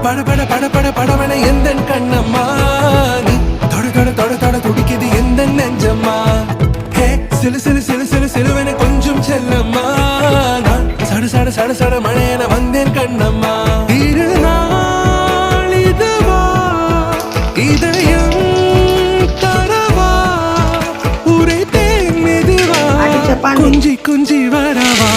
பட பட பட பட படவன எந்த கண்ணம்மா நீ தொட தொட தொட தொட துடிக்குது எந்த நெஞ்சம்மா ஹே சிலு சிலு சிலு சிலு சிலுவன கொஞ்சம் செல்லம்மா நான் சட சட சட சட மழையன வந்தேன் கண்ணம்மா திருநாள் இதுவா இதயம் தரவா உரை தேன் மெதுவா குஞ்சி குஞ்சி வரவா